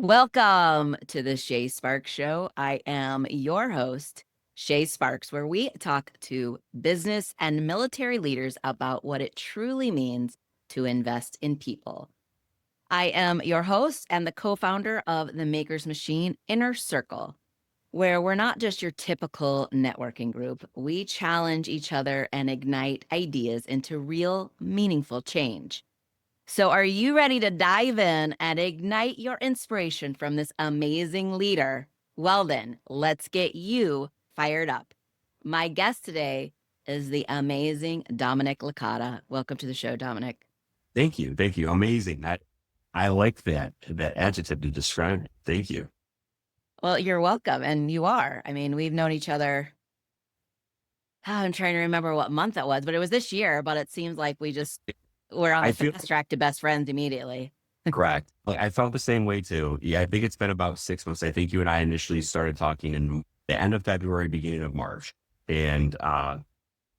Welcome to the Shā Sparks Show. I am your host, Shā Sparks, where we talk to business and military leaders about what it truly means to invest in people. I am your host and the co-founder of the Maker's Machine Inner Circle, where we're not just your typical networking group. We challenge each other and ignite ideas into real, meaningful change. So are you ready to dive in and ignite your inspiration from this amazing leader? Well then, let's get you fired up. My guest today is the amazing Dominic Licata. Welcome to the show, Dominic. Thank you. Thank you. Amazing. I like that adjective to describe it. Thank you. Well, you're welcome, and you are. I mean, we've known each other. I'm trying to remember what month it was, but it was this year, but it seems like we're on I the feel fast track to best friends immediately. correct. Like I felt the same way too. Yeah, I think it's been about 6 months. I think you and I initially started talking in the end of February, beginning of March. And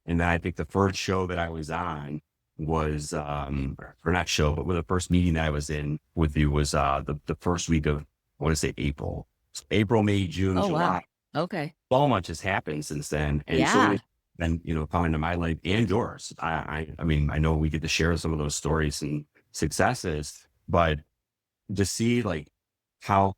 then I think the first show that I was on was or not show, but the first meeting that I was in with you was the first week of, I want to say April. So April, May, June, Oh, wow. July. Okay. So much has happened since then. And so Yeah. it's been, come into my life and yours. I mean, I know we get to share some of those stories and successes, but to see like how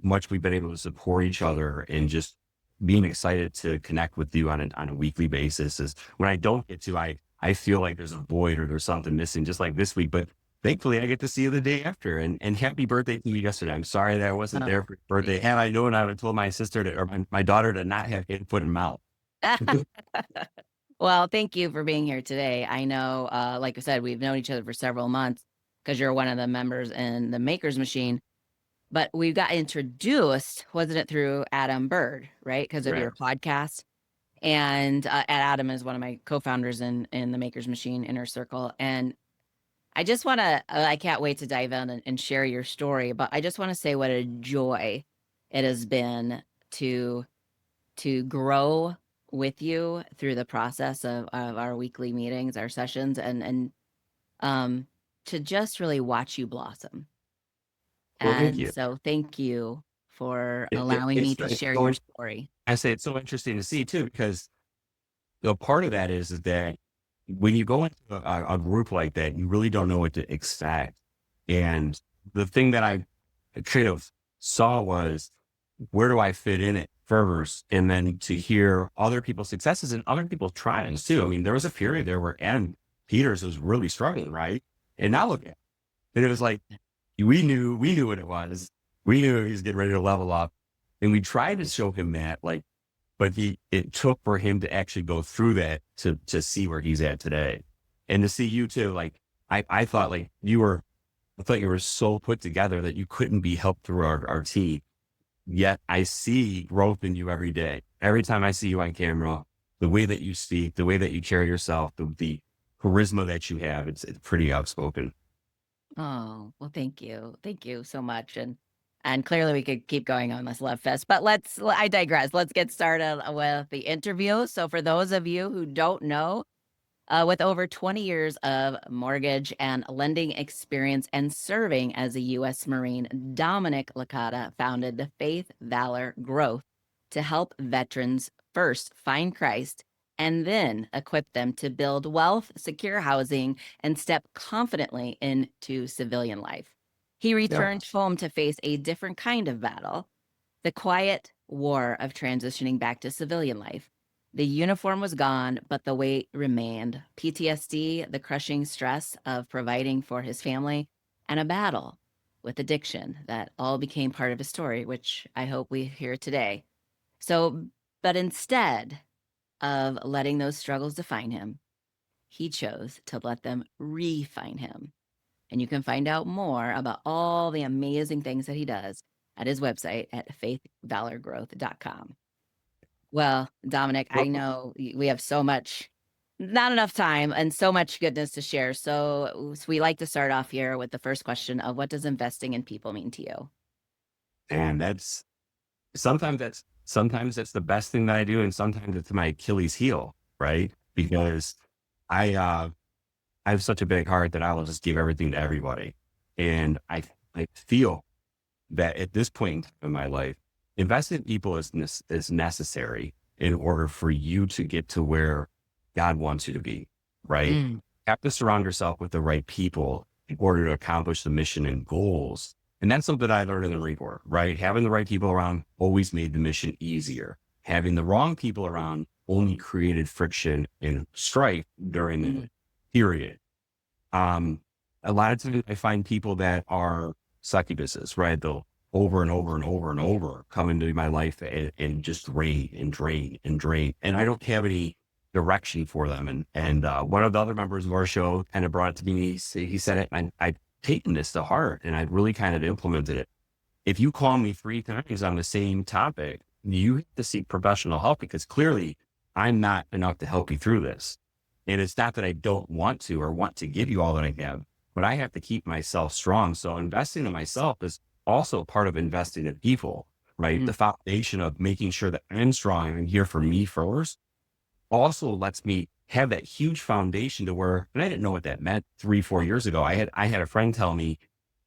much we've been able to support each other and just being excited to connect with you on a weekly basis is when I don't get to, I feel like there's a void or there's something missing, just like this week. But thankfully I get to see you the day after, and happy birthday to you yesterday. I'm sorry that I wasn't Oh. there for your birthday. Had I known, I would have told my sister or my daughter to not have hand, foot, and mouth. Well, thank you for being here today. I know, like I said, we've known each other for several months because you're one of the members in the Maker's Machine, but we got introduced, wasn't it, through Adam Bird, right? Because of your Correct. podcast. And Adam is one of my co-founders in the Maker's Machine Inner Circle. And I just want to, I can't wait to dive in and share your story, but I just want to say what a joy it has been to grow with you through the process of our weekly meetings, our sessions, and um, to just really watch you blossom. Well, thank And you. so thank you for allowing me It's, to it's share so, your story. I say it's so interesting to see too, because part of that is that when you go into a group like that, you really don't know what to expect. And the thing that I kind of saw was, where do I fit in it first? And then to hear other people's successes and other people's triumphs too. I mean, there was a period there where Adam Peters was really struggling, right? And now look at it. And it was like, we knew what it was. We knew he was getting ready to level up. And we tried to show him that, like, but it took for him to actually go through that to see where he's at today. And to see you too, like, I thought like I thought you were so put together that you couldn't be helped through our team. Yet I see growth in you every day. Every time I see you on camera, the way that you speak, the way that you carry yourself, the charisma that you have, it's pretty outspoken. Oh, well, thank you. Thank you so much. And clearly we could keep going on this love fest, but I digress. Let's get started with the interview. So for those of you who don't know, with over 20 years of mortgage and lending experience and serving as a U.S. Marine, Dominic Licata founded the Faith Valor Growth to help veterans first find Christ and then equip them to build wealth, secure housing, and step confidently into civilian life. He Yeah. returned home to face a different kind of battle, the quiet war of transitioning back to civilian life. The uniform was gone, but the weight remained. PTSD, the crushing stress of providing for his family, and a battle with addiction that all became part of his story, which I hope we hear today. So, but instead of letting those struggles define him, he chose to let them refine him. And you can find out more about all the amazing things that he does at his website at faithvalorgrowth.com. Well, Dominic, I Well, know we have so much, not enough time and so much goodness to share. So we like to start off here with the first question of what does investing in people mean to you? and sometimes that's the best thing that I do, and sometimes it's my Achilles heel, right? Because I have such a big heart that I will just give everything to everybody. And I feel that at this point in my life, investing in people is necessary in order for you to get to where God wants you to be, right? Mm. You have to surround yourself with the right people in order to accomplish the mission and goals. And that's something I learned in the Marine Corps, right? Having the right people around always made the mission easier. Having the wrong people around only created friction and strife during the period. Um, a lot of times I find people that are succubuses, right? They'll over and over and over and over come into my life and just drain and drain and drain. And I don't have any direction for them. And one of the other members of our show kind of brought it to me. He said it, and I've taken this to heart and I've really kind of implemented it. If you call me 3 times on the same topic, you have to seek professional help because clearly I'm not enough to help you through this. And it's not that I don't want to or want to give you all that I have, but I have to keep myself strong. So investing in myself is also part of investing in people, right? Mm. The foundation of making sure that I'm strong and here for me first also lets me have that huge foundation to where, and I didn't know what that meant 3, 4 years ago. I had a friend tell me,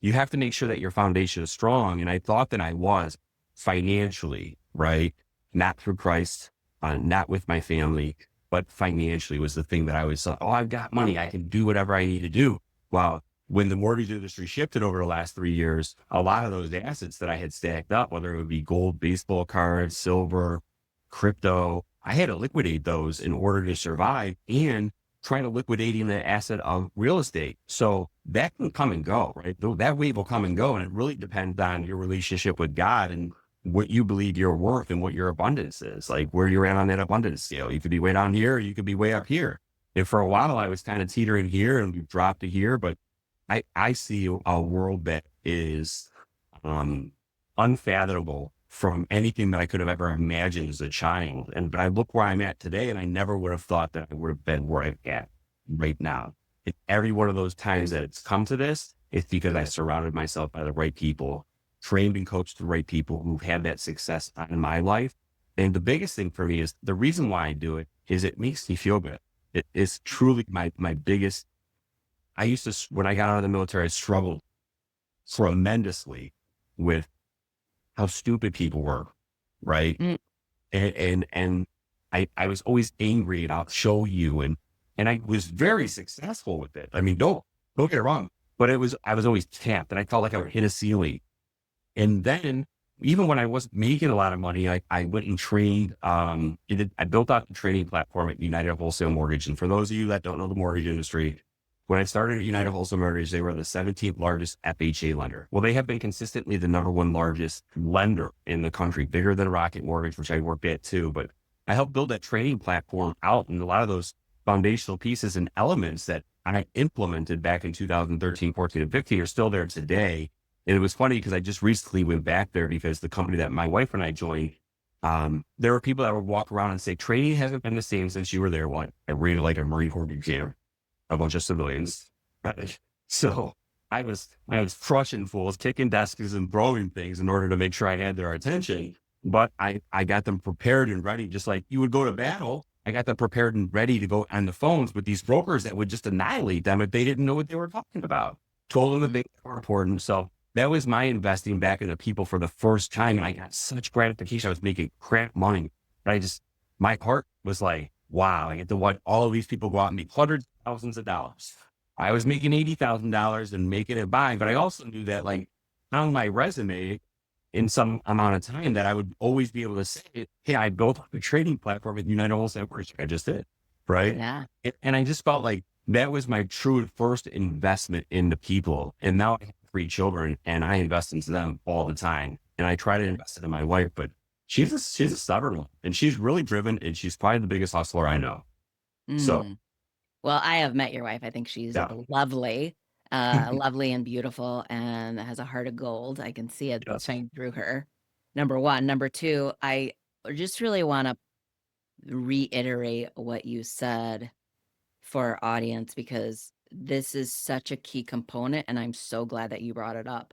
you have to make sure that your foundation is strong. And I thought that I was financially, right? Not through Christ, not with my family, but financially was the thing that I always thought, oh, I've got money. I can do whatever I need to do. Well, when the mortgage industry shifted over the last 3 years, a lot of those assets that I had stacked up, whether it would be gold, baseball cards, silver, crypto, I had to liquidate those in order to survive and try to liquidating the asset of real estate. So that can come and go, right? That wave will come and go. And it really depends on your relationship with God and what you believe you're worth and what your abundance is, like where you're at on that abundance scale. You could be way down here, or you could be way up here. And for a while, I was kind of teetering here and we've dropped to here, but I see a world that is unfathomable from anything that I could have ever imagined as a child. But I look where I'm at today, and I never would have thought that I would have been where I'm at right now. And every one of those times that it's come to this, it's because I surrounded myself by the right people, trained and coached the right people who've had that success in my life. And the biggest thing for me is the reason why I do it is it makes me feel good. It is truly my biggest. I used to, when I got out of the military, I struggled tremendously with how stupid people were, right? Mm. And I was always angry and I'll show you. And I was very successful with it. I mean, don't get it wrong, but I was always tapped and I felt like I would hit a ceiling. And then even when I wasn't making a lot of money, I went and trained. I built out the training platform at United Wholesale Mortgage. And for those of you that don't know the mortgage industry, when I started at United Wholesale Mortgage, they were the 17th largest FHA lender. Well, they have been consistently the #1 largest lender in the country, bigger than Rocket Mortgage, which I worked at too. But I helped build that training platform out, and a lot of those foundational pieces and elements that I implemented back in 2013, 14, and 15 are still there today. And it was funny because I just recently went back there because the company that my wife and I joined, there were people that would walk around and say, training hasn't been the same since you were there. What? I read like a Marine Corps exam. A bunch of civilians. Right? So I was crushing fools, kicking desks and throwing things in order to make sure I had their attention. But I got them prepared and ready, just like you would go to battle. I got them prepared and ready to go on the phones with these brokers that would just annihilate them if they didn't know what they were talking about. Told them that they were important. So that was my investing back into people for the first time. And I got such gratification. I was making crap money. But my heart was like, wow, I get to watch all of these people go out and make hundreds of thousands of dollars. I was making $80,000 and making it by, but I also knew that like on my resume in some amount of time that I would always be able to say, hey, I built a trading platform at United Wholesale Mortgage. I just did. Right. Yeah. And I just felt like that was my true first investment into people. And now I have 3 children and I invest into them all the time. And I try to invest into my wife, but she's a stubborn one and she's really driven and she's probably the biggest hustler I know. So, Mm. Well, I have met your wife. I think she's yeah. lovely, lovely and beautiful and has a heart of gold. I can see it Yes. shine through her. Number one. Number two, I just really want to reiterate what you said for our audience because this is such a key component and I'm so glad that you brought it up.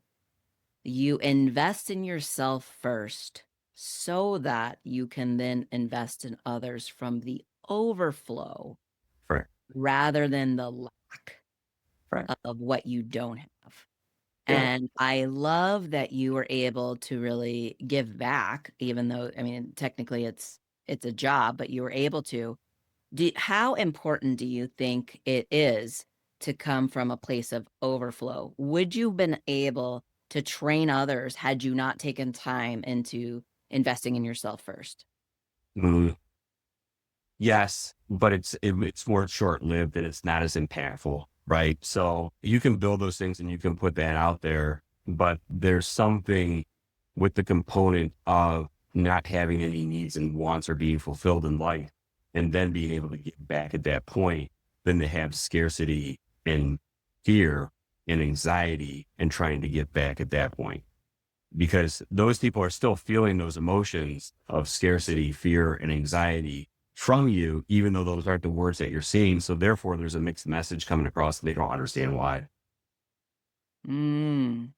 You invest in yourself first so that you can then invest in others from the overflow Right. rather than the lack Right. of what you don't have. Yeah. And I love that you were able to really give back, even though, I mean, technically it's a job, but you were able to. How important do you think it is to come from a place of overflow? Would you have been able to train others had you not taken time into investing in yourself first? Mm, yes, but it's more short lived and it's not as impactful, right? So you can build those things and you can put that out there, but there's something with the component of not having any needs and wants or being fulfilled in life, and then being able to get back at that point, than to have scarcity and fear and anxiety and trying to get back at that point. Because those people are still feeling those emotions of scarcity, fear, and anxiety from you, even though those aren't the words that you're seeing. So therefore, there's a mixed message coming across and they don't understand why. Mm,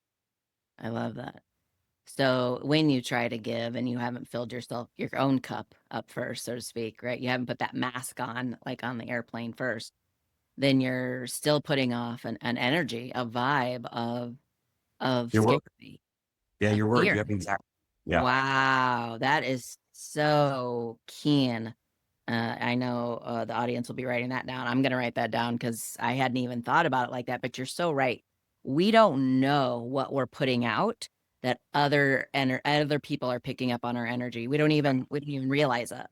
I love that. So when you try to give and you haven't filled your own cup up first, so to speak, right? You haven't put that mask on, like on the airplane first, then you're still putting off an energy, a vibe of Your work. scarcity, Yeah, of your word. fear. Yep, exactly. Yeah. Wow, that is so keen. I know the audience will be writing that down. I'm going to write that down because I hadn't even thought about it like that. But you're so right. We don't know what we're putting out that other people are picking up on our energy. We don't even realize it.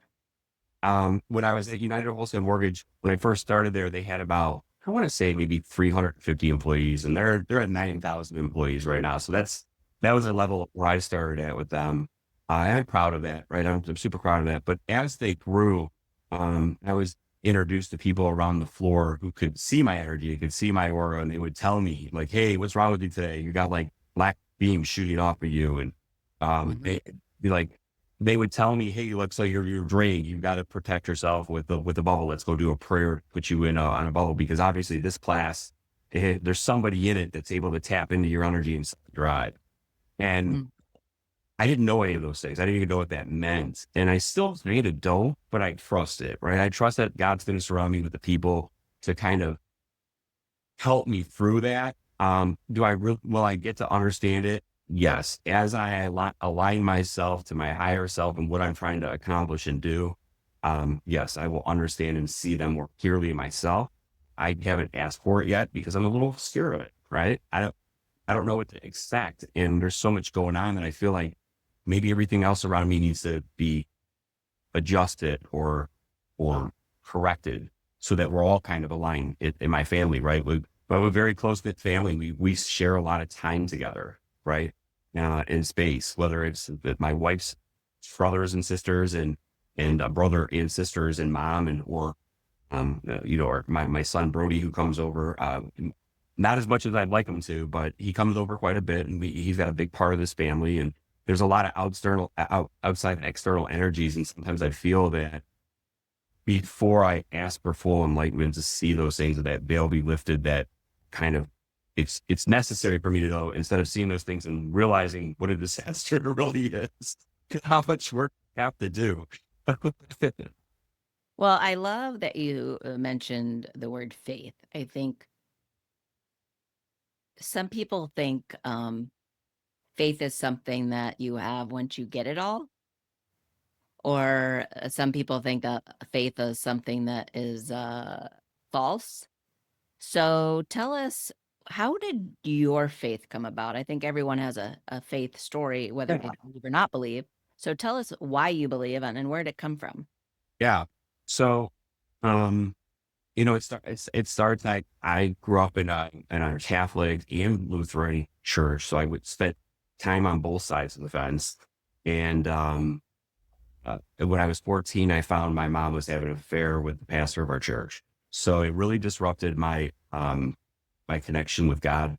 When I was at United Wholesale Mortgage, when I first started there, they had about, I want to say maybe 350 employees, and they're at 9,000 employees right now. So that was a level where I started at with them. I'm proud of that, right? I'm super proud of that. But as they grew, I was introduced to people around the floor who could see my energy, could see my aura, and they would tell me like, "Hey, what's wrong with you today? You got like black beams shooting off of you," and Mhm. they'd be like, they would tell me, "Hey, looks like you're drained. You've got to protect yourself with the bubble. Let's go do a prayer, put you in on a bubble because obviously this class, there's somebody in it that's able to tap into your energy and drive." And Mm. I didn't know any of those things. I didn't even know what that meant, and I still made a don't, but I trust it, right? I trust that God's going to surround me with the people to kind of help me through that. Will I get to understand it? Yes. As I align myself to my higher self and what I'm trying to accomplish and do, yes, I will understand and see them more clearly myself. I haven't asked for it yet because I'm a little scared of it, right? I don't know what to expect. And there's so much going on that I feel like maybe everything else around me needs to be adjusted or corrected so that we're all kind of aligned in my family, right? But we're a very close knit family. We share a lot of time together, right? In space, whether it's with my wife's brothers and sisters and brother and sisters and mom and or my son Brody who comes over. Not as much as I'd like him to, but he comes over quite a bit, and he's got a big part of this family. And there's a lot of outside and external energies, and sometimes I feel that before I ask for full enlightenment to see those things, that veil be lifted, that kind of it's necessary for me to know instead of seeing those things and realizing what a disaster it really is, how much work I have to do. Well, I love that you mentioned the word faith. I think some people think faith is something that you have once you get it all. Or some people think faith is something that is false. So tell us, how did your faith come about? I think everyone has a faith story, whether they believe or not believe. So tell us why you believe and where did it come from? Yeah. So, um, it starts like I grew up in a Catholic and Lutheran church, so I would spend time on both sides of the fence. And when I was 14, I found my mom was having an affair with the pastor of our church. So it really disrupted my connection with God,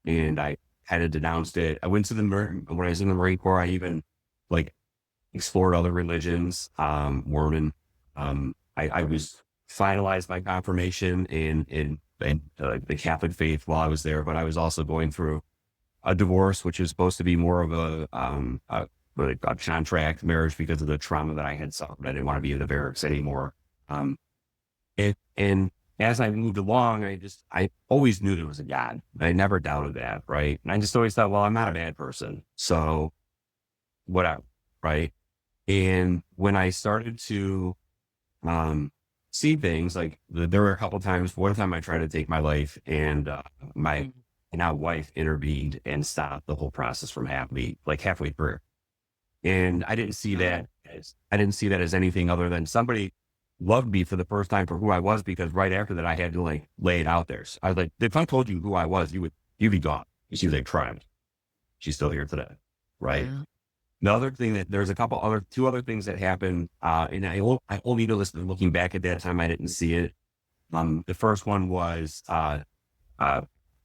and I had to denounce it. I went to when I was in the Marine Corps. I even like explored other religions, Mormon. I was finalized my confirmation in the Catholic faith while I was there, but I was also going through a divorce, which is supposed to be more of like a contract marriage because of the trauma that I had suffered. I didn't want to be in the barracks anymore. Um, and as I moved along, I always knew there was a God. I never doubted that, right? And I just always thought, well, I'm not a bad person, so whatever, right? And when I started to um, see things like there were a couple times, one time I tried to take my life, and my now wife intervened and stopped the whole process from happening, like halfway through. And I didn't see that as anything other than somebody loved me for the first time for who I was, because right after that I had to like lay it out there. So I was like, if I told you who I was, you'd be gone. She was like, trying. She's still here today. Right. Wow. The other thing that there's two other things that happened, and I only noticed that looking back at that time, I didn't see it. The first one was, uh,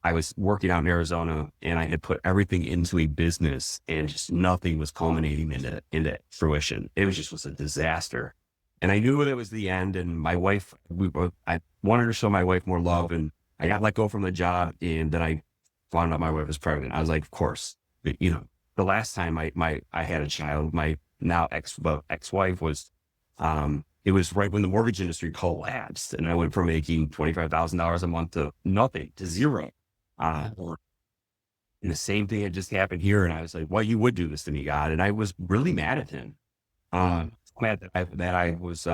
I was working out in Arizona, and I had put everything into a business, and just nothing was culminating into fruition. It was a disaster. And I knew that it was the end. And my wife, I wanted to show my wife more love, and I got let go from the job. And then I found out my wife was pregnant. I was like, of course, the last time I had a child, my now ex-wife was, it was right when the mortgage industry collapsed, and I went from making $25,000 a month to nothing, to zero. And the same thing had just happened here. And I was like, well, you would do this to me, God. And I was really mad at him. Mad that I was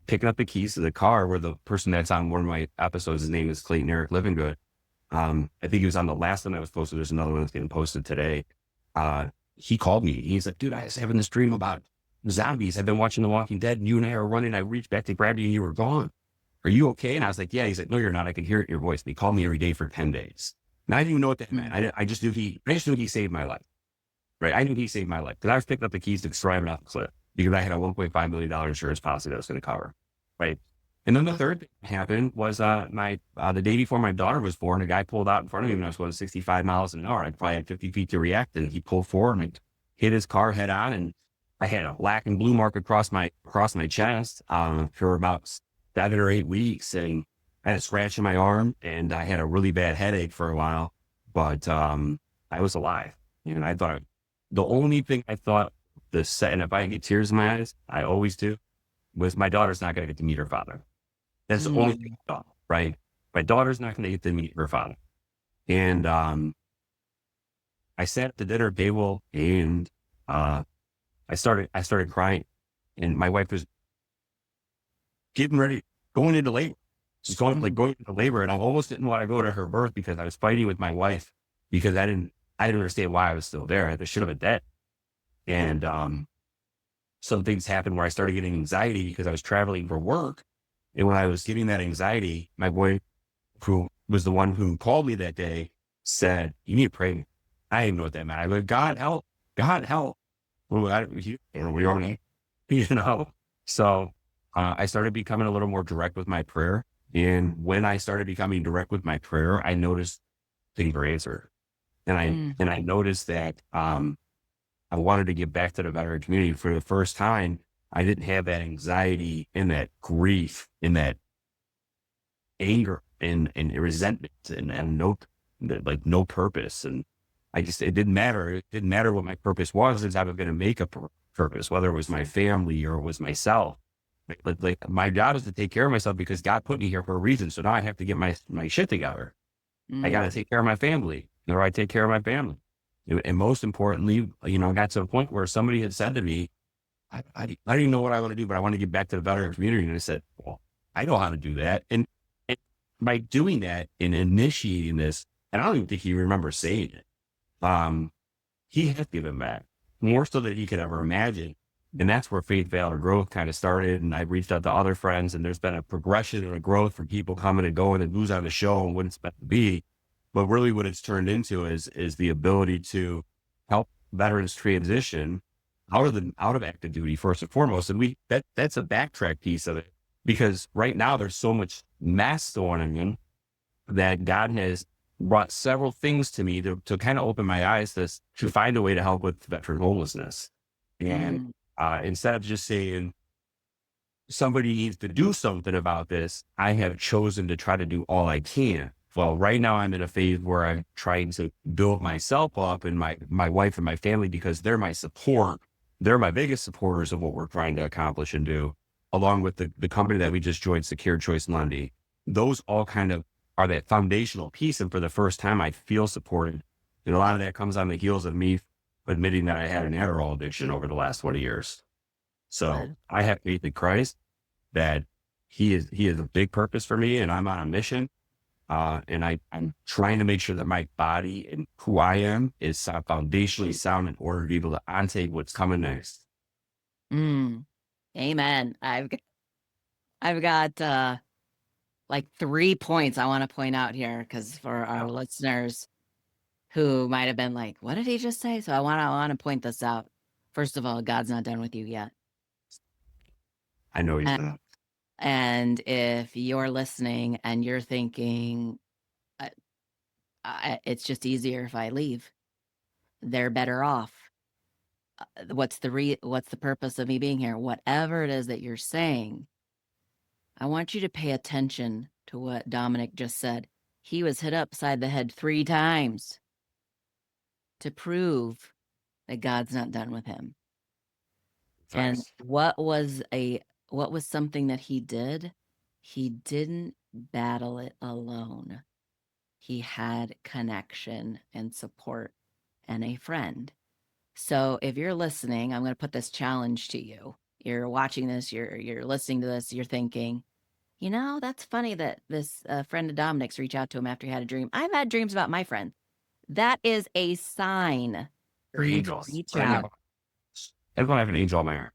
picking up the keys to the car where the person that's on one of my episodes, his name is Clayton Eric Livingood. I think he was on the last one that was posted. There's another one that's getting posted today. He called me. He's like, dude, I was having this dream about zombies. I've been watching The Walking Dead, and you and I are running. I reached back to grab you and you were gone. Are you okay? And I was like, yeah. He's like, no, you're not. I could hear it in your voice. And he called me every day for 10 days. And I didn't even know what that meant. I just knew he saved my life. Right. I knew he saved my life because I was picking up the keys to driving off the cliff because I had a $1.5 million insurance policy that was going to cover. Right. And then the third thing that happened was the day before my daughter was born, a guy pulled out in front of me when I was going 65 miles an hour. I probably had 50 feet to react, and he pulled forward and hit his car head on. And I had a black and blue mark across my chest for about 7 or 8 weeks, and I had a scratch in my arm, and I had a really bad headache for a while, but I was alive. And I thought the only thing I thought and if I get tears in my eyes, I always do, was my daughter's not going to get to meet her father. That's the only thing I thought, right? My daughter's not going to get to meet her father. And I sat at the dinner table, and I started crying, and my wife was getting ready, going into labor. She's going into labor, and I almost didn't want to go to her birth because I was fighting with my wife because I didn't understand why I was still there. I should have been dead. And some things happened where I started getting anxiety because I was traveling for work. And when I was getting that anxiety, my boy, who was the one who called me that day, said, you need to pray. I didn't know what that meant. I go, God help, God help. Well, we already, So I started becoming a little more direct with my prayer. And when I started becoming direct with my prayer, I noticed things were answered. And I noticed that I wanted to give back to the veteran community. For the first time, I didn't have that anxiety and that grief and that anger and resentment and no purpose. And it didn't matter. It didn't matter what my purpose was, as I was going to make a purpose, whether it was my family or it was myself. Like my job is to take care of myself because God put me here for a reason. So now I have to get my shit together. I got to take care of my family, or I take care of my family. And most importantly, I got to a point where somebody had said to me, I don't even know what I want to do, but I want to get back to the veteran community. And I said, well, I know how to do that. And by doing that and initiating this, and I don't even think he remembers saying it, he has given back more so than he could ever imagine. And that's where Faith Valor Growth kind of started. And I reached out to other friends, and there's been a progression and a growth for people coming and going and who's on the show and what it's meant to be. But really what it's turned into is the ability to help veterans transition out of active duty first and foremost. And that's a backtrack piece of it, because right now there's so much mess going on that God has brought several things to me to kind of open my eyes to find a way to help with veteran homelessness. And instead of just saying somebody needs to do something about this, I have chosen to try to do all I can. Well, right now I'm in a phase where I'm trying to build myself up and my wife and my family, because they're my support. They're my biggest supporters of what we're trying to accomplish and do, along with the company that we just joined, Secure Choice Lending. those all kind of are that foundational piece. And for the first time, I feel supported. And a lot of that comes on the heels of me admitting that I had an Adderall addiction over the last 20 years. So Good. I have faith in Christ that he is a big purpose for me, and I'm on a mission. And I'm trying to make sure that my body and who I am is foundationally sound in order to be able to ontake what's coming next. Mm, amen. I've got like 3 points I want to point out here, because for our listeners who might have been like, what did he just say? So I want to point this out. First of all, God's not done with you yet. I know he's And, not. and if you're listening and you're thinking, it's just easier if I leave, they're better off. What's the purpose of me being here? Whatever it is that you're saying, I want you to pay attention to what Dominic just said. He was hit upside the head 3 times to prove that God's not done with him. And Facts. what was something that he did? He didn't battle it alone. He had connection and support and a friend. So if you're listening, I'm going to put this challenge to you. You're watching this, you're listening to this, you're thinking, that's funny that this friend of Dominic's reached out to him after he had a dream. I've had dreams about my friend. That is a sign for They're you to angels. reach Right out. now, everyone have an angel on my arm.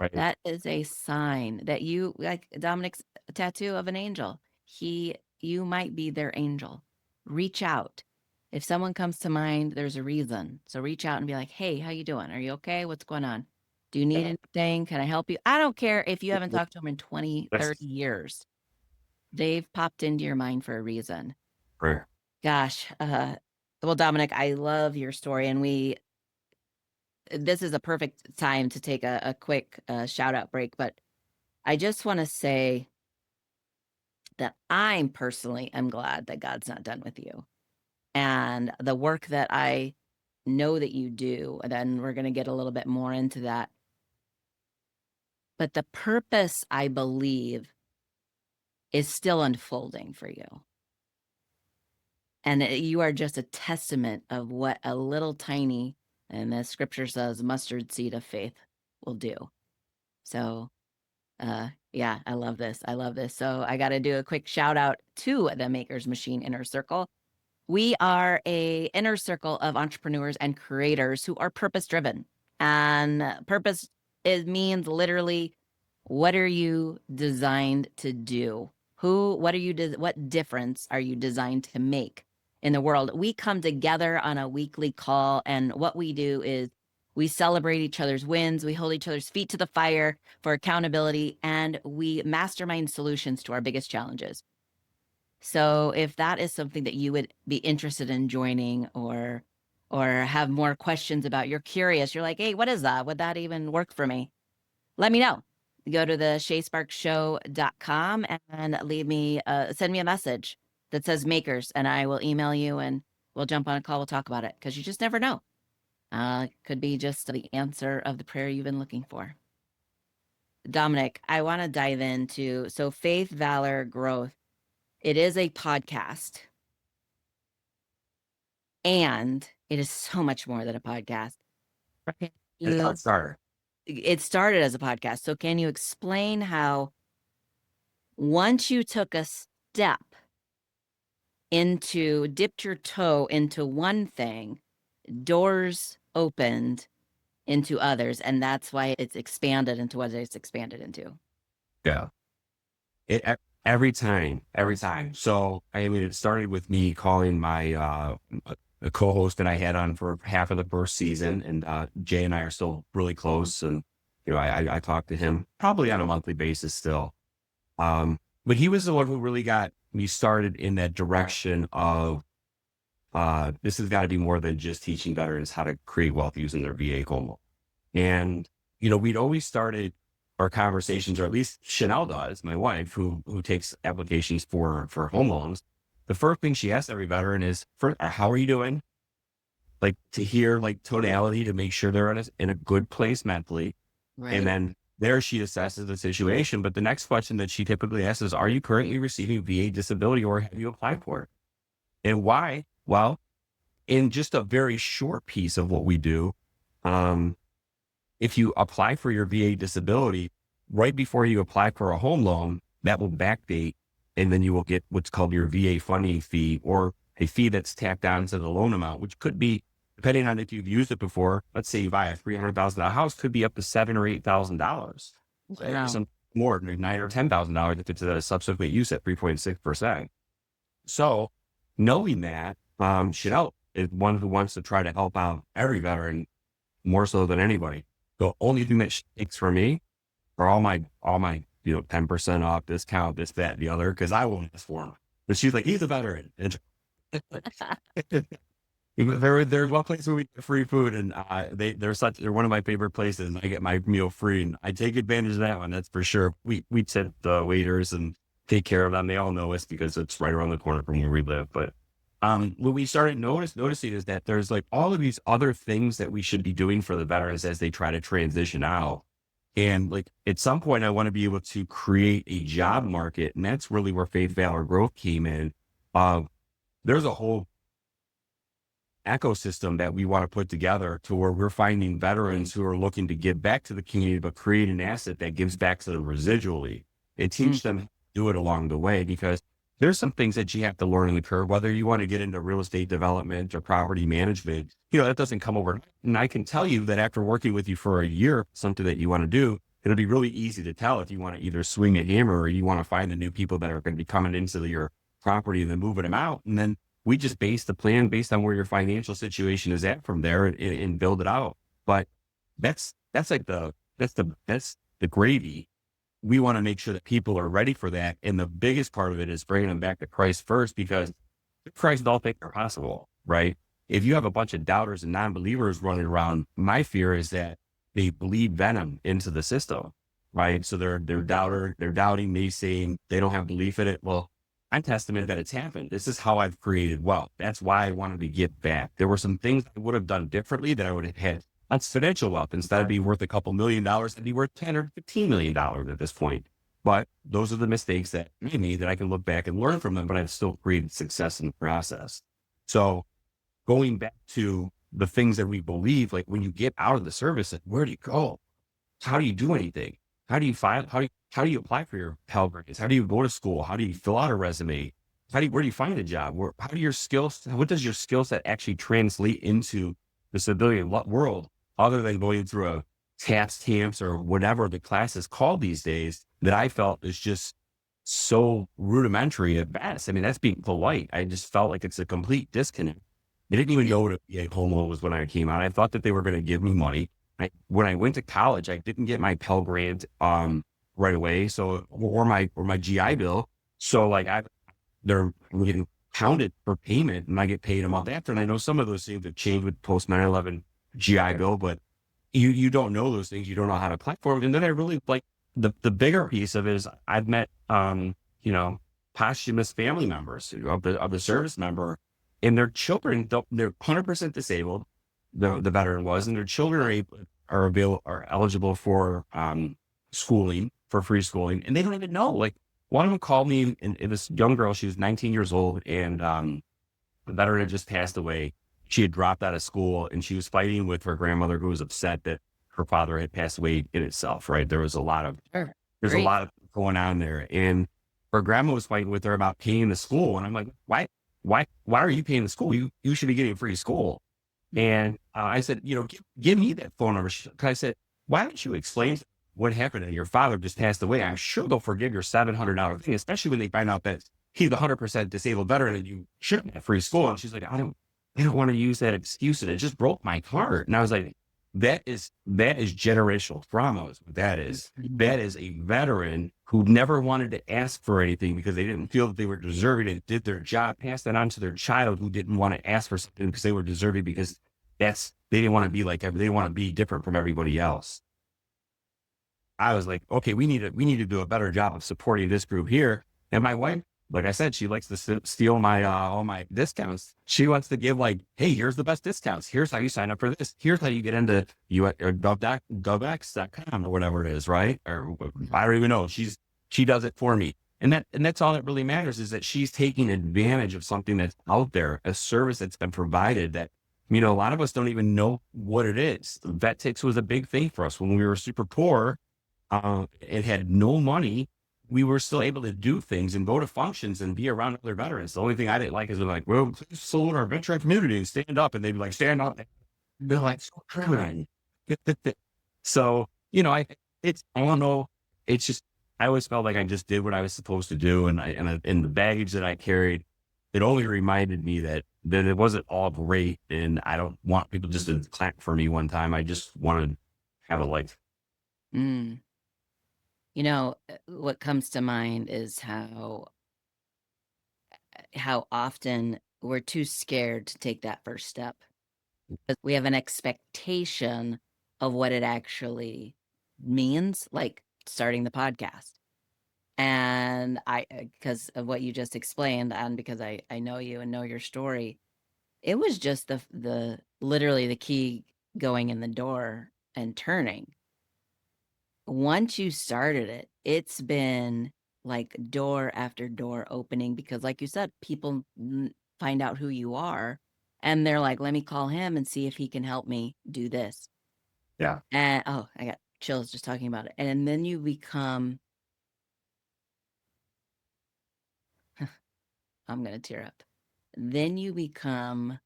Right. That is a sign that you, like Dominic's tattoo of an angel. You might be their angel. Reach out. If someone comes to mind, there's a reason. So reach out and be like, hey, how you doing? Are you okay? What's going on? Do you need anything? Can I help you? I don't care if you haven't talked to them in 20, 30 That's years. They've popped into your mind for a reason. prayer. Gosh. Well, Dominic, I love your story. And this is a perfect time to take a quick shout out break. But I just want to say that I'm personally am glad that God's not done with you. And the work that I know that you do, and then we're going to get a little bit more into that. But the purpose, I believe, is still unfolding for you. And you are just a testament of what a little tiny, and the scripture says, mustard seed of faith will do. So, yeah, I love this. I love this. So I got to do a quick shout out to the Makers Machine Inner Circle. We are a inner circle of entrepreneurs and creators who are purpose driven. And purpose means literally, what are you designed to do? What difference are you designed to make in the world? We come together on a weekly call, and what we do is we celebrate each other's wins, we hold each other's feet to the fire for accountability, and we mastermind solutions to our biggest challenges. So if that is something that you would be interested in joining, or have more questions about, you're curious, you're like, hey, what is that? Would that even work for me? Let me know. Go to the ShāSparksShow.com and send me a message that says makers, and I will email you and we'll jump on a call. We'll talk about it, because you just never know. Could be just the answer of the prayer you've been looking for. Dominic, I want to dive into, so Faith Valor Growth. It is a podcast, and it is so much more than a podcast. Right. It's how it started. It started as a podcast. So can you explain how, once you took a step dipped your toe into one thing, doors opened into others, and that's why it's expanded into what it's expanded into? Yeah. Every time, every time. So, I mean, it started with me calling my, a co-host that I had on for half of the first season, and Jay and I are still really close. And, I talk to him probably on a monthly basis still. But he was the one who really got me started in that direction of, this has got to be more than just teaching veterans how to create wealth using their vehicle. And, we'd always started our conversations, or at least Chanel does, my wife, who takes applications for home loans. The first thing she asks every veteran is, first, how are you doing? Like, to hear like tonality, to make sure they're in a good place mentally. Right. And then There she assesses the situation. But the next question that she typically asks is, are you currently receiving VA disability or have you applied for it? And why? Well, in just a very short piece of what we do, um, if you apply for your VA disability, right before you apply for a home loan, that will backdate, and then you will get what's called your VA funding fee, or a fee that's tacked on to the loan amount, which could be, depending on if you've used it before. Let's say you buy a $300,000 house, could be up to $7,000 or $8,000. Wow. Some more, $9,000 or $10,000 if it's a subsequent use at 3.6%. So knowing that, Chanel is one who wants to try to help out every veteran more so than anybody. The only thing that she takes from me are all my 10% off discount, this, that, and the other, because I won't ask for them. But she's like, he's a veteran. And there's one place where we get free food, and they're one of my favorite places, and I get my meal free, and I take advantage of that one. That's for sure. We tip the waiters and take care of them. They all know us because it's right around the corner from where we live. But what we started noticing is that there's like all of these other things that we should be doing for the veterans as they try to transition out. And like at some point, I want to be able to create a job market, and that's really where Faith Valor Growth came in. There's a whole ecosystem that we want to put together to where we're finding veterans who are looking to give back to the community, but create an asset that gives back to them residually and teach them how to do it along the way. Because there's some things that you have to learn in the curve, whether you want to get into real estate development or property management, that doesn't come over. And I can tell you that after working with you for a year, something that you want to do, it'll be really easy to tell if you want to either swing a hammer or you want to find the new people that are going to be coming into your property and then moving them out. And then we just base the plan based on where your financial situation is at from there and build it out. But that's the gravy. We want to make sure that people are ready for that. And the biggest part of it is bringing them back to Christ first, because Christ don't think they're possible, right? If you have a bunch of doubters and non-believers running around, my fear is that they bleed venom into the system, right? So they're doubting, they saying they don't have belief in it. Well, I'm testament that it's happened. This is how I've created wealth. That's why I wanted to give back. There were some things I would have done differently that I would have had exponential wealth. Instead of being worth a couple $1,000,000, it'd be worth $10 or $15 million at this point. But those are the mistakes that I made that I can look back and learn from them, but I've still created success in the process. So going back to the things that we believe, like when you get out of the service, like, where do you go? How do you do anything? How do you file? How do you apply for your Pell Grants? How do you go to school? How do you fill out a resume? Where do you find a job? What does your skill set actually translate into the civilian world, other than going through a TAPS or whatever the class is called these days, that I felt is just so rudimentary at best. I mean, that's being polite. I just felt like it's a complete disconnect. I didn't even know what a VA home loan was when I came out. I thought that they were going to give me money. When I went to college, I didn't get my Pell Grant right away. So, or my GI Bill. So like they're getting counted for payment, and I get paid a month after. And I know some of those things have changed with post 9/11 GI Bill, but you don't know those things. You don't know how to apply for them. And then I really like the bigger piece of it is I've met posthumous family members of the service member, and their children they're 100% disabled. The veteran was, and their children are eligible for schooling, for free schooling, and they don't even know. Like, one of them called me, and this young girl, she was 19 years old, and the veteran had just passed away. She had dropped out of school, and she was fighting with her grandmother, who was upset that her father had passed away in itself. Right, there's a lot of going on there, and her grandma was fighting with her about paying the school, and I'm like, why are you paying the school? You should be getting free school. And I said, give me that phone number. I said, why don't you explain what happened? And your father just passed away. I'm sure they'll forgive your $700 thing, especially when they find out that he's a 100% disabled veteran and you shouldn't have free school. And she's like, I don't want to use that excuse. And it just broke my heart. And I was like, that is generational trauma is what that is. That is a veteran who never wanted to ask for anything because they didn't feel that they were deserving and did their job, passed that on to their child who didn't want to ask for something because they were deserving, because they didn't want to be like, they didn't want to be different from everybody else. I was like, okay, we need to do a better job of supporting this group here. And my wife like I said, she likes to steal my all my discounts. She wants to give like, hey, here's the best discounts. Here's how you sign up for this. Here's how you get into or govx.com or whatever it is, right? Or Yeah. I don't even know. She does it for me. And that's all that really matters, is that she's taking advantage of something that's out there, a service that's been provided that, a lot of us don't even know what it is. Vet was a big thing for us when we were super poor. It had no money. We were still able to do things and go to functions and be around other veterans. The only thing I didn't like is they're like, well, please salute our veteran community and stand up. And they'd be like, stand up. They're like, so criminal. So, I don't know. It's just, I always felt like I just did what I was supposed to do. And the baggage that I carried, it only reminded me that it wasn't all great. And I don't want people just to clap for me one time. I just want to have a life. Mm. What comes to mind is how often we're too scared to take that first step. We have an expectation of what it actually means, like starting the podcast. And because of what you just explained, and because I know you and know your story, it was just the literally the key going in the door and turning. Once you started it, it's been like door after door opening, because like you said, people find out who you are and they're like, let me call him and see if he can help me do this. Yeah. And I got chills just talking about it. And then you become, I'm going to tear up. Then you become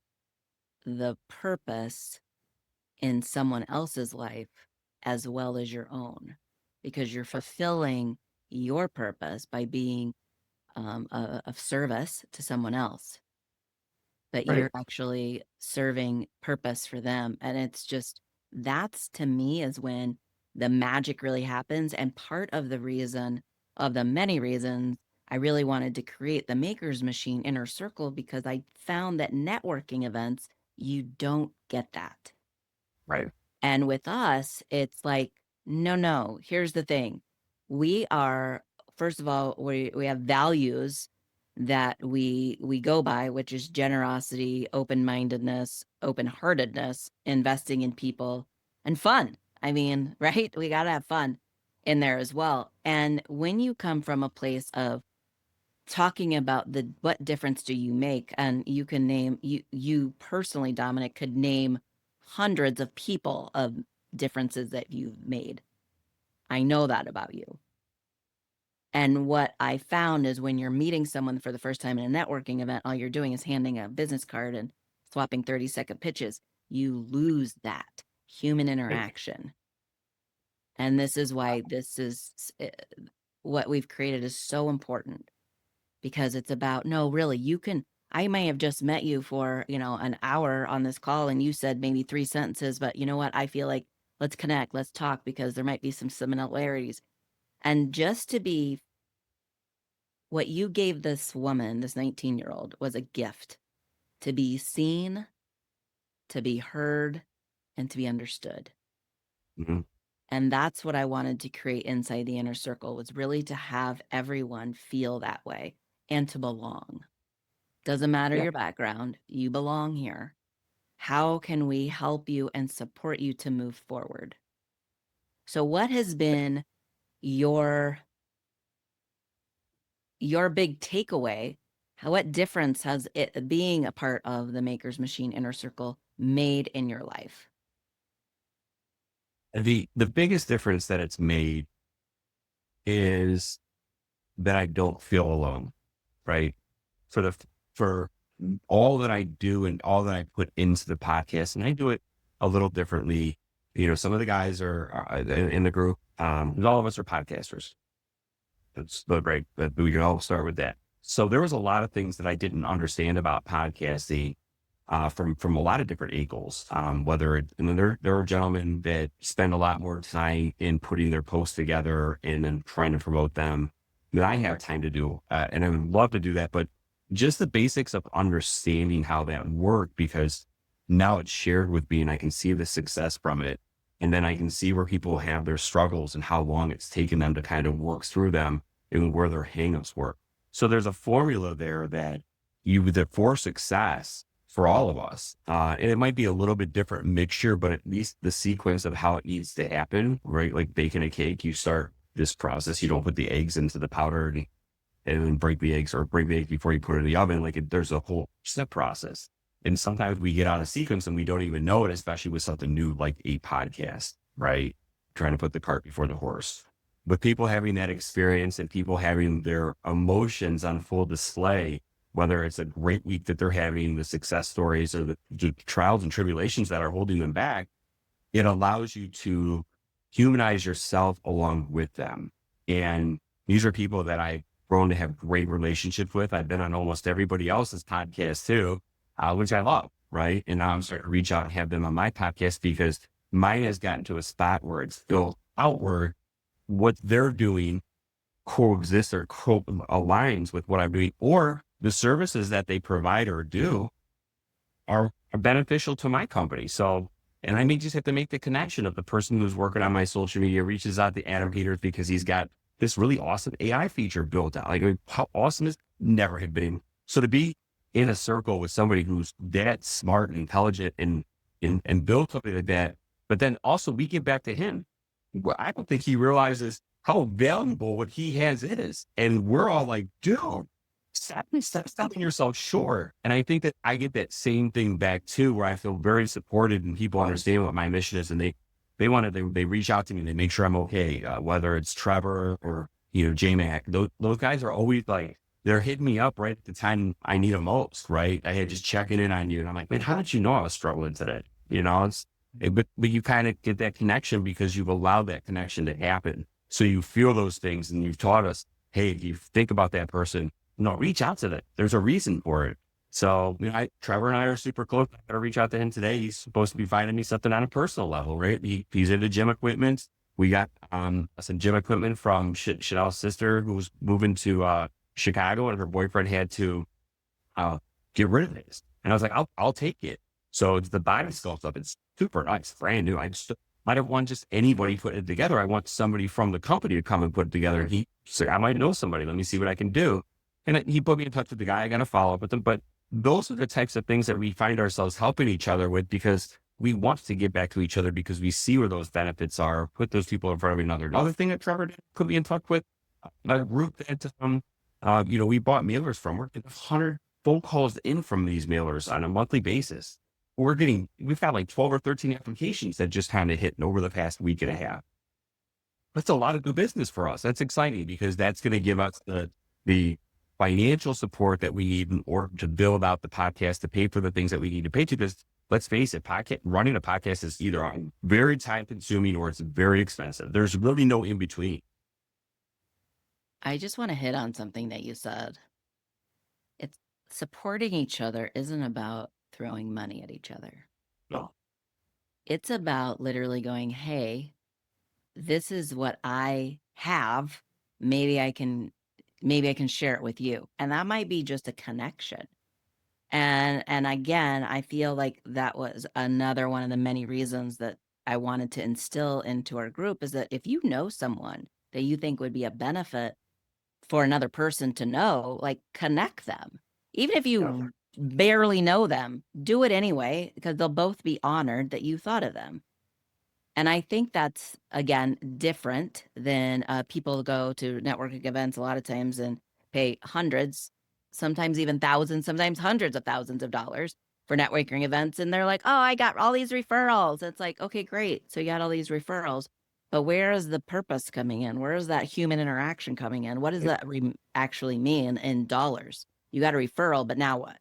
the purpose in someone else's life as well as your own, because you're fulfilling your purpose by being of service to someone else, but Right. you're actually serving purpose for them. And it's just, that's to me is when the magic really happens. And part of the reason, of the many reasons I really wanted to create the Makers Machine Inner Circle, because I found that networking events, you don't get that. Right. And with us, it's like, no, here's the thing. We are, first of all, we have values that we go by, which is generosity, open-mindedness, open-heartedness, investing in people, and fun. I mean, right? We got to have fun in there as well. And when you come from a place of talking about what difference do you make, and you can name, you personally, Dominic, could name hundreds of people of differences that you've made. I know that about you. And what I found is when you're meeting someone for the first time in a networking event, all you're doing is handing a business card and swapping 30-second pitches. You lose that human interaction. And this is why what we've created is so important, because it's about, no, really, I may have just met you for, an hour on this call and you said maybe 3 sentences, but you know what? I feel like let's connect, let's talk, because there might be some similarities. And just to be, what you gave this woman, this 19-year-old, was a gift, to be seen, to be heard, and to be understood. Mm-hmm. And that's what I wanted to create inside the Inner Circle, was really to have everyone feel that way and to belong. Doesn't matter Yeah. your background, you belong here. How can we help you and support you to move forward? So what has been your big takeaway? What difference has it, being a part of the Makers Machine Inner Circle, made in your life? The biggest difference that it's made is that I don't feel alone, right? For all that I do and all that I put into the podcast, and I do it a little differently. Some of the guys are in the group. All of us are podcasters. That's the right. We can all start with that. So there was a lot of things that I didn't understand about podcasting from a lot of different angles. There are gentlemen that spend a lot more time in putting their posts together and then trying to promote them than I have time to do, and I would love to do that. But just the basics of understanding how that worked, because now it's shared with me and I can see the success from it. And then I can see where people have their struggles and how long it's taken them to kind of work through them and where their hangups were. So there's a formula there that for success for all of us. And it might be a little bit different mixture, but at least the sequence of how it needs to happen, right? Like baking a cake, you start this process. You don't put the eggs into the powder and then break the eggs, or break the eggs before you put it in the oven. There's a whole step process. And sometimes we get out of sequence and we don't even know it, especially with something new like a podcast, right? Trying to put the cart before the horse. But people having that experience and people having their emotions on full display, whether it's a great week that they're having, the success stories, or the trials and tribulations that are holding them back, it allows you to humanize yourself along with them. And these are people that I've grown to have great relationships with. I've been on almost everybody else's podcast too, which I love, right? And now I'm starting to reach out and have them on my podcast because mine has gotten to a spot where it's still outward. What they're doing coexists or aligns with what I'm doing, or the services that they provide or do are beneficial to my company. So, and I may just have to make the connection of the person who's working on my social media reaches out to Adam Peters because he's got this really awesome AI feature built out. Like, how awesome is never had been. So to be in a circle with somebody who's that smart and intelligent and build something like that, but then also we give back to him. Well, I don't think he realizes how valuable what he has is. And we're all like, dude, stop stopping yourself short. And I think that I get that same thing back too, where I feel very supported and people understand what my mission is. And they reach out to me and they make sure I'm okay. Whether it's Trevor or, J-Mac, those guys are always like, they're hitting me up right at the time I need them most, right? I had just checking in on you. And I'm like, man, how did you know I was struggling today? But you kind of get that connection because you've allowed that connection to happen. So you feel those things and you've taught us, hey, if you think about that person, reach out to them. There's a reason for it. So, Trevor and I are super close. I got to reach out to him today. He's supposed to be finding me something on a personal level, right? He's into gym equipment. We got some gym equipment from Chanel's sister who's moving to Chicago, and her boyfriend had to get rid of this. And I was like, I'll take it. So it's the body sculpt stuff. It's super nice, brand new. I don't want just anybody putting it together. I want somebody from the company to come and put it together. And he said, I might know somebody. Let me see what I can do. And he put me in touch with the guy. I got to follow up with them. But those are the types of things that we find ourselves helping each other with because we want to get back to each other because we see where those benefits are, put those people in front of another. Another thing that Trevor did, put me in touch with a group that, we bought mailers from. We're getting 100 phone calls in from these mailers on a monthly basis. We've got like 12 or 13 applications that just kind of hit over the past week and a half. That's a lot of new business for us. That's exciting because that's going to give us the financial support that we need in order to build out the podcast, to pay for the things that we need to pay to. Because let's face it, running a podcast is either very time consuming or it's very expensive. There's really no in between. I just want to hit on something that you said. It's supporting each other isn't about throwing money at each other. No. It's about literally going, hey, this is what I have. Maybe I can share it with you. And that might be just a connection. And again, I feel like that was another one of the many reasons that I wanted to instill into our group is that if you know someone that you think would be a benefit for another person to know, like connect them. Even if you barely know them, do it anyway, because they'll both be honored that you thought of them. And I think that's, again, different than people go to networking events a lot of times and pay hundreds, sometimes even thousands, sometimes hundreds of thousands of dollars for networking events. And they're like, oh, I got all these referrals. It's like, okay, great. So you got all these referrals. But where is the purpose coming in? Where is that human interaction coming in? What does that actually mean in dollars? You got a referral, but now what?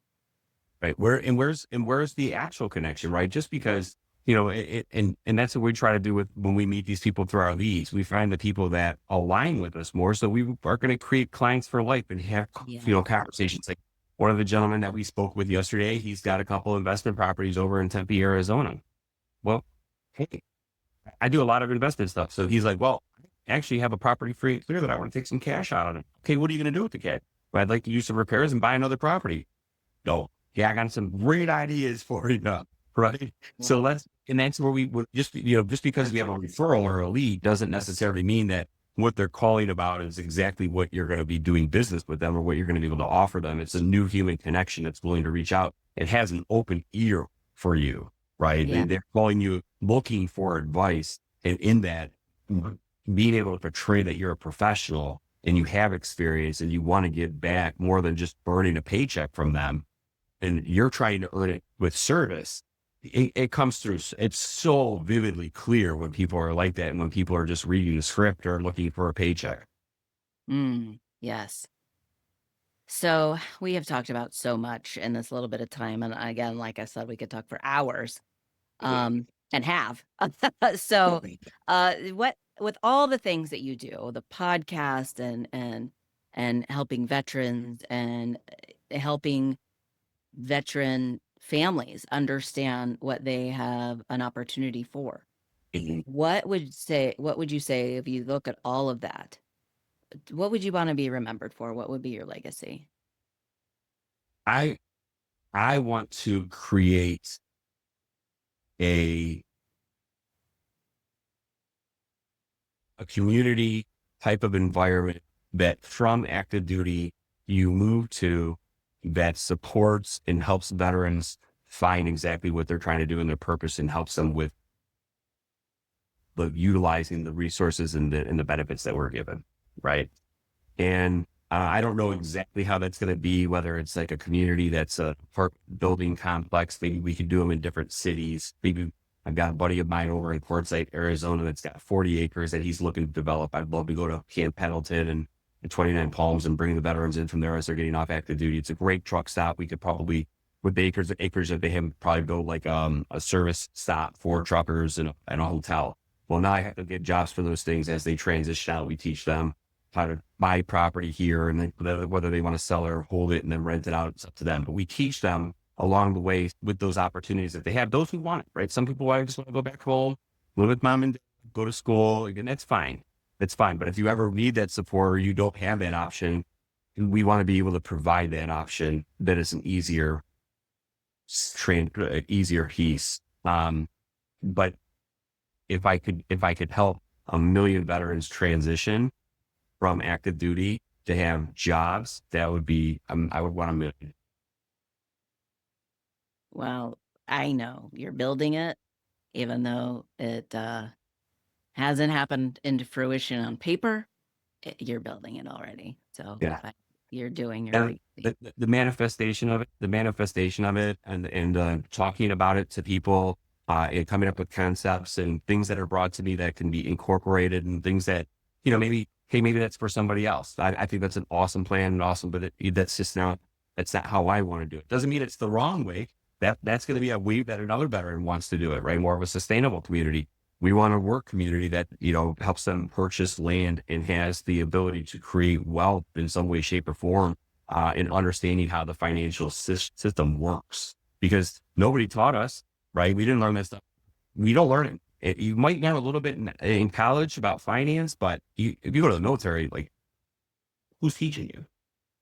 Right. Where's the actual connection, right? Just because, and that's what we try to do with when we meet these people through our leads. We find the people that align with us more. So we are going to create clients for life and have, conversations. Like one of the gentlemen that we spoke with yesterday, he's got a couple of investment properties over in Tempe, Arizona. Well, hey, I do a lot of investment stuff. So he's like, well, I actually have a property free and clear that I want to take some cash out on it. Okay, what are you going to do with the cash? Well, I'd like to do some repairs and buy another property. No. Yeah, I got some great ideas for you now, right? Yeah. So and that's where we would just because we have a referral or a lead doesn't necessarily mean that what they're calling about is exactly what you're going to be doing business with them or what you're going to be able to offer them. It's a new human connection that's willing to reach out. It has an open ear for you, right? Yeah. They're calling you looking for advice. And in that, being able to portray that you're a professional and you have experience and you want to give back more than just earning a paycheck from them. And you're trying to earn it with service. It comes through. It's so vividly clear when people are like that and when people are just reading the script or looking for a paycheck. Yes. So we have talked about so much in this little bit of time. And again, like I said, we could talk for hours, and have. So what with all the things that you do, the podcast and helping veterans and helping veteran families understand what they have an opportunity for. Mhm. What would you say if you look at all of that? What would you want to be remembered for? What would be your legacy? I I want to create a a community type of environment that from active duty you move to that supports and helps veterans find exactly what they're trying to do in their purpose and helps them with utilizing the resources and the benefits that we're given. Right. And I don't know exactly how that's going to be, whether it's like a community that's a park building complex. Maybe we could do them in different cities. Maybe I've got a buddy of mine over in Quartzsite, Arizona, that's got 40 acres that he's looking to develop. I'd love to go to Camp Pendleton and 29 Palms and bring the veterans in from there as they're getting off active duty. It's a great truck stop. We could probably, with the acres that they have, probably go like a service stop for truckers and a hotel. Well, now I have to get jobs for those things as they transition out. We teach them how to buy property here and then whether they want to sell it or hold it and then rent it out, it's up to them. But we teach them along the way with those opportunities that they have, those who want it, right? Some people just want to go back home, live with mom and dad, go to school. Again, that's fine. That's fine. But if you ever need that support or you don't have that option, we want to be able to provide that option that is an easier piece. But if I could help a million veterans transition from active duty to have jobs, that would be, I would want a million. Well, I know you're building it, even though it hasn't happened into fruition on paper. You're building it already. So Yeah. you're doing your And legacy. the manifestation of it, and talking about it to people, and coming up with concepts and things that are brought to me that can be incorporated and things that, maybe, hey, maybe that's for somebody else. I think that's an awesome plan and awesome, but that's not how I want to do it. Doesn't mean it's the wrong way. That's going to be a way that another veteran wants to do it, right? More of a sustainable community. We want a work community that, helps them purchase land and has the ability to create wealth in some way, shape, or form, in understanding how the financial system works. Because nobody taught us, right? We didn't learn that stuff. We don't learn it. You might learn a little bit in college about finance, but if you go to the military, like, who's teaching you?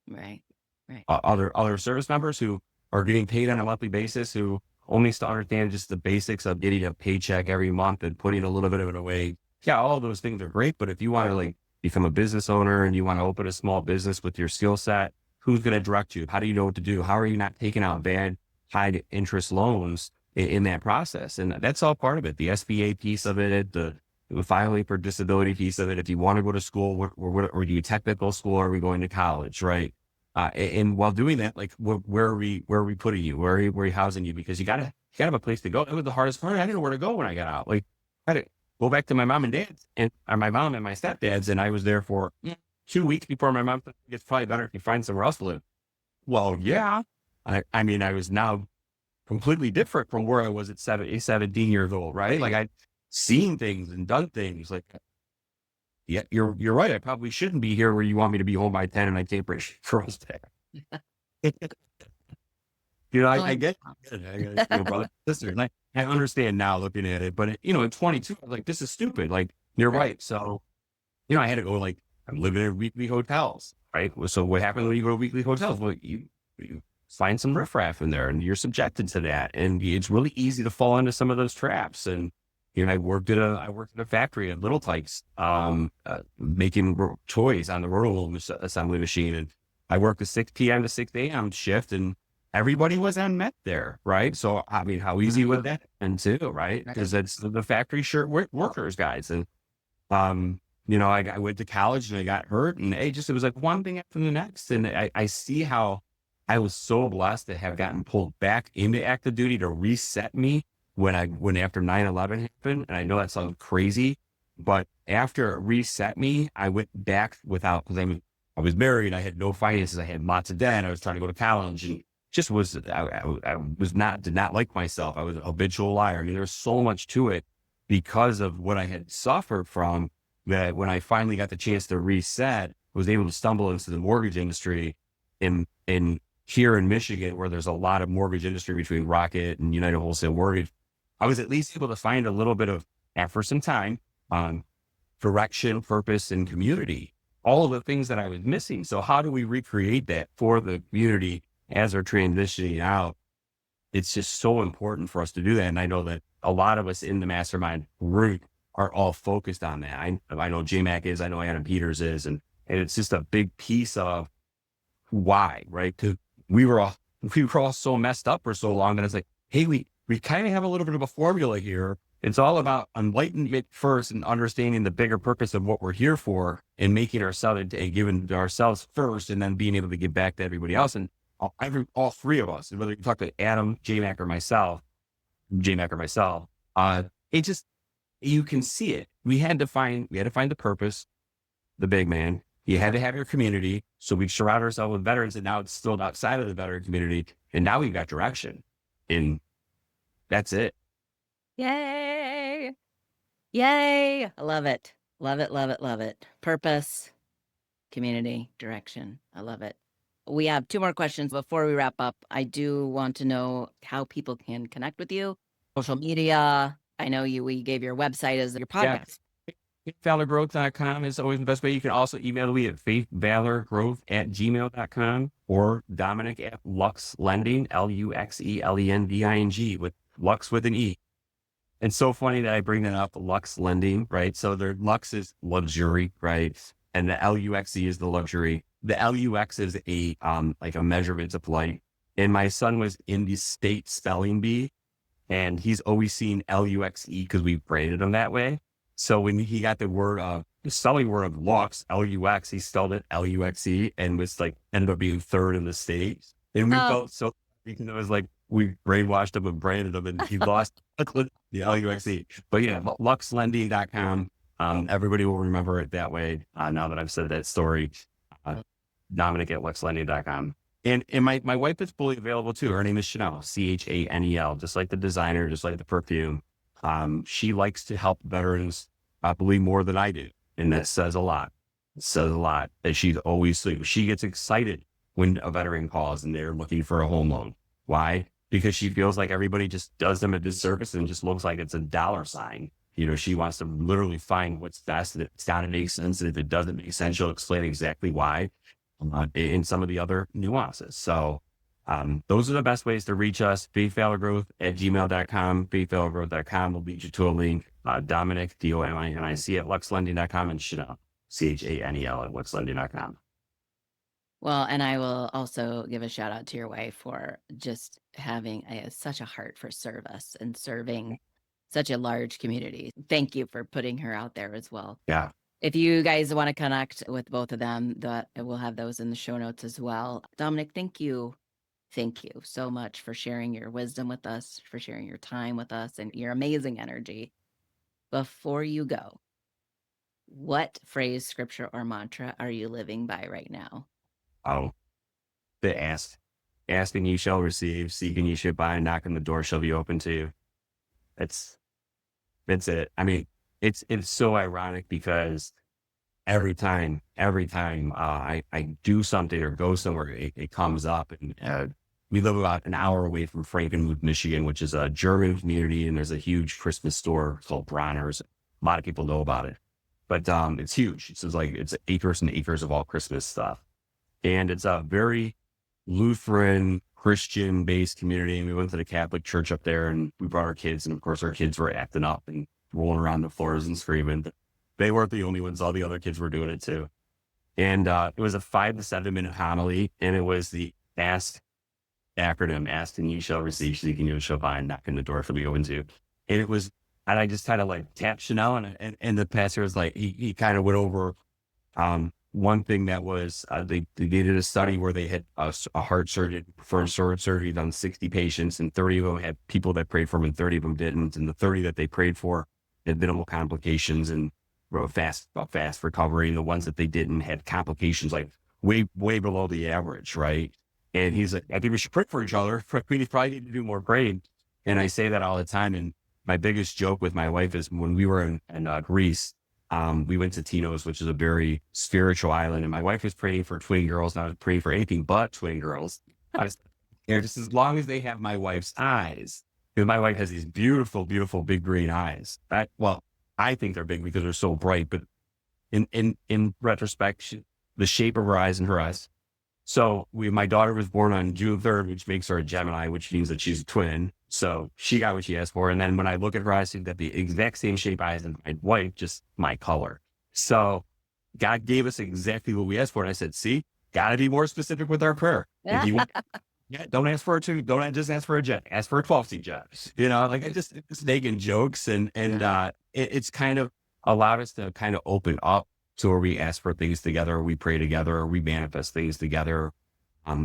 Right. Right. Other service members who are getting paid on a monthly basis, who only to understand just the basics of getting a paycheck every month and putting a little bit of it away. Yeah, all of those things are great. But if you want to like become a business owner and you want to open a small business with your skill set, who's going to direct you? How do you know what to do? How are you not taking out bad high interest loans in that process? And that's all part of it. The SBA piece of it, the filing for disability piece of it. If you want to go to school, or do you technical school? Or are we going to college? Right. And while doing that, like, where are we putting you? Where are we housing you? Because you gotta have a place to go. It was the hardest part. I didn't know where to go when I got out. Like, I had to go back to my mom and dad's or my mom and my stepdad's. And I was there for 2 weeks before my mom said, it's probably better if you find somewhere else to live. Well, yeah. I mean, I was now completely different from where I was at 17 years old, right? Like, I'd seen things and done things like, yeah, you're right. I probably shouldn't be here where you want me to be home by 10 and I can't bridge for us there. I get it. I got brother, sister, and I understand now looking at it, but at 22, I was like, this is stupid. Like, you're right. So, I had to go, like, I'm living in weekly hotels, right? So what happens when you go to weekly hotels? Well, you find some riffraff in there and you're subjected to that. And it's really easy to fall into some of those traps. And, I worked at a factory at Little Tykes, making toys on the roll assembly machine. And I worked a 6 p.m. to 6 a.m. shift, and everybody was on met there. Right. So, I mean, how easy would that and too, right? Because it's the factory shirt workers guys. And, I went to college and I got hurt, and it was like one thing after the next. And I see how I was so blessed to have gotten pulled back into active duty to reset me when after 9/11 happened. And I know that sounds crazy, but after it reset me, I went back because I was married. I had no finances. I had lots of debt. I was trying to go to college, and just did not like myself. I was a habitual liar. I mean, there's so much to it because of what I had suffered from, that when I finally got the chance to reset, was able to stumble into the mortgage industry in here in Michigan, where there's a lot of mortgage industry between Rocket and United Wholesale Mortgage. I was at least able to find a little bit of, after some time, direction, purpose, and community, all of the things that I was missing. So how do we recreate that for the community as they're transitioning out? It's just so important for us to do that. And I know that a lot of us in the mastermind group are all focused on that. I know JMac is, I know Adam Peters is, and it's just a big piece of why, right? Because we were all so messed up for so long that it's like, hey, we kind of have a little bit of a formula here. It's all about enlightenment first and understanding the bigger purpose of what we're here for, and making ourselves and giving ourselves first, and then being able to give back to everybody else. And all three of us, whether you talk to Adam, JMac or myself, it just, you can see it. We had to find the purpose, the big man. You had to have your community. So we surround ourselves with veterans, and now it's still outside of the veteran community. And now we've got direction, and that's it. Yay. Yay. I love it. Love it. Love it. Love it. Purpose, community, direction. I love it. We have 2 more questions before we wrap up. I do want to know how people can connect with you, social media. I know we gave your website as your podcast. FaithValorGrowth.com is always the best way. You can also email me at faithvalorgrowth@gmail.com, or Dominic at Lux Lending, LuxElending, with Lux with an E. It's so funny that I bring that up, Lux Lending, right? So Lux is luxury, right? And the LUXE is the luxury. The LUX is like a measurement of light. And my son was in the state spelling bee, and he's always seen LUXE because we branded him that way. So when he got the spelling word of Lux, LUX, he spelled it LUXE, and was like, ended up being third in the state. And we felt so, it was like we brainwashed him and branded him, and he lost the LUXE. But yeah, luxlending.com. Everybody will remember it that way. Now that I've said that story, Dominic at luxlending.com. And my wife is fully available too. Her name is Chanel, Chanel, just like the designer, just like the perfume. She likes to help veterans, I believe, more than I do. And that says a lot. It says a lot that she gets excited when a veteran calls and they're looking for a home loan. Why? Because she feels like everybody just does them a disservice and just looks like it's a dollar sign. She wants to literally find what's best, and it's got to make sense. And if it doesn't make sense, she'll explain exactly why in some of the other nuances. So those are the best ways to reach us. faithvalorgrowth@gmail.com, faithvalorgrowth.com will lead you to a link. Dominic, Dominic at luxlending.com, and Chanel, Chanel at luxlending.com. Well, and I will also give a shout out to your wife for just having such a heart for service and serving such a large community. Thank you for putting her out there as well. Yeah. If you guys want to connect with both of them, we'll have those in the show notes as well. Dominic, thank you. Thank you so much for sharing your wisdom with us, for sharing your time with us, and your amazing energy. Before you go, what phrase, scripture, or mantra are you living by right now? Oh, the asking you shall receive, seeking you shall find, knocking the door shall be open to you. That's it. I mean, it's so ironic because every time I do something or go somewhere, it comes up. And we live about an hour away from Frankenmuth, Michigan, which is a German community, and there's a huge Christmas store called Bronner's. A lot of people know about it, but it's huge. It's acres and acres of all Christmas stuff. And it's a very Lutheran, Christian-based community. And we went to the Catholic church up there, and we brought our kids. And of course, our kids were acting up. And rolling around the floors and screaming. But they weren't the only ones. All the other kids were doing it too. And it was a 5 to 7 minute homily, and it was the ASK acronym, asked and you shall receive, seek and you shall find, knock on the door for me open to. And it was, and I just kind of like tapped Chanel, and the pastor was like, he kind of went over one thing that was, they did a study where they had a heart surgeon, performed surgery on 60 patients, and 30 of them had people that prayed for them and 30 of them didn't. And the 30 that they prayed for had minimal complications and wrote fast recovery. And the ones that they didn't had complications like way below the average, right? And he's like, I think we should pray for each other. We probably need to do more praying. And I say that all the time. And my biggest joke with my wife is when we were in Greece, we went to Tinos, which is a very spiritual island. And my wife was praying for twin girls, and I was praying for anything but twin girls. I was, just as long as they have my wife's eyes, because my wife has these beautiful, beautiful big green eyes. I think they're big because they're so bright, but in retrospect, the shape of her eyes and her eyes. So my daughter was born on June 3rd, which makes her a Gemini, which means that she's a twin. So she got what she asked for. And then when I look at her eyes, she's got the exact same shape eyes as my wife, just my color. So God gave us exactly what we asked for. And I said, see, got to be more specific with our prayer. If you want, don't ask for a 2, don't just ask for a jet, ask for a 12-seat jet. Like I just making jokes it's kind of allowed us to kind of open up to where we ask for things together, or we pray together, or we manifest things together.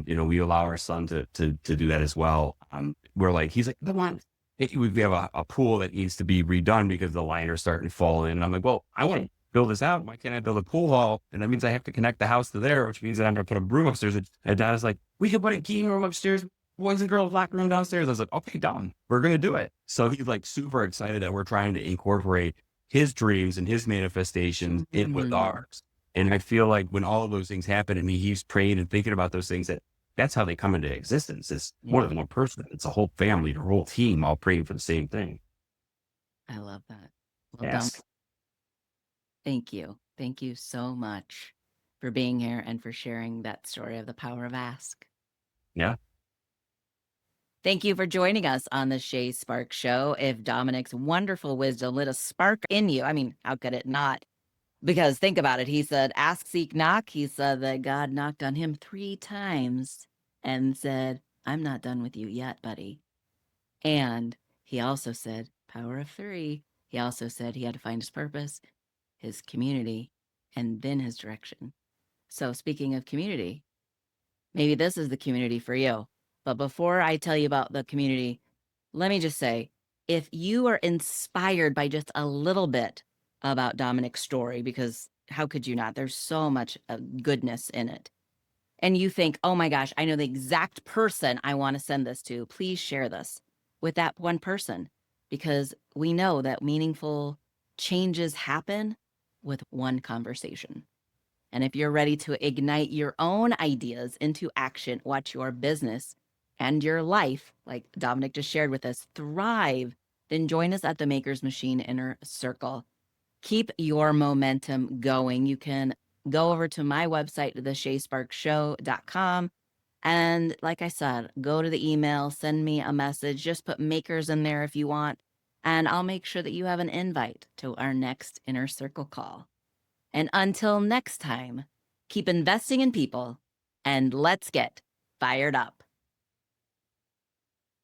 We allow our son to do that as well. He's like, come on. We have a pool that needs to be redone because the liners starting to fall in. And I'm like, well, I want to build this out. Why can't I build a pool hall? And that means I have to connect the house to there, which means that I'm going to put a broom upstairs. And Dad is like, we could put a key room upstairs, boys and girls locker room downstairs. I was like, okay, done. We're going to do it. So he's like super excited that we're trying to incorporate his dreams and his manifestations in with ours. And I feel like when all of those things happen and he's praying and thinking about those things, that's how they come into existence. It's more than one person. It's a whole family, a whole team all praying for the same thing. I love that. Well done. Thank you. Thank you so much for being here and for sharing that story of the power of ask. Yeah. Thank you for joining us on the Shā Sparks Show. If Dominic's wonderful wisdom lit a spark in you, I mean, how could it not? Because think about it. He said, ask, seek, knock. He said that God knocked on him 3 times and said, I'm not done with you yet, buddy. And he also said, power of 3. He also said he had to find his purpose, his community, and then his direction. So speaking of community, maybe this is the community for you. But before I tell you about the community, let me just say, if you are inspired by just a little bit about Dominic's story, because how could you not? There's so much goodness in it. And you think, oh my gosh, I know the exact person I want to send this to. Please share this with that one person, because we know that meaningful changes happen with one conversation. And if you're ready to ignite your own ideas into action, watch your business and your life, like Dominic just shared with us, thrive, then join us at the Maker's Machine Inner Circle. Keep your momentum going. You can go over to my website, theshasparkshow.com. And like I said, go to the email, send me a message, just put Makers in there if you want. And I'll make sure that you have an invite to our next Inner Circle call. And until next time, keep investing in people and let's get fired up.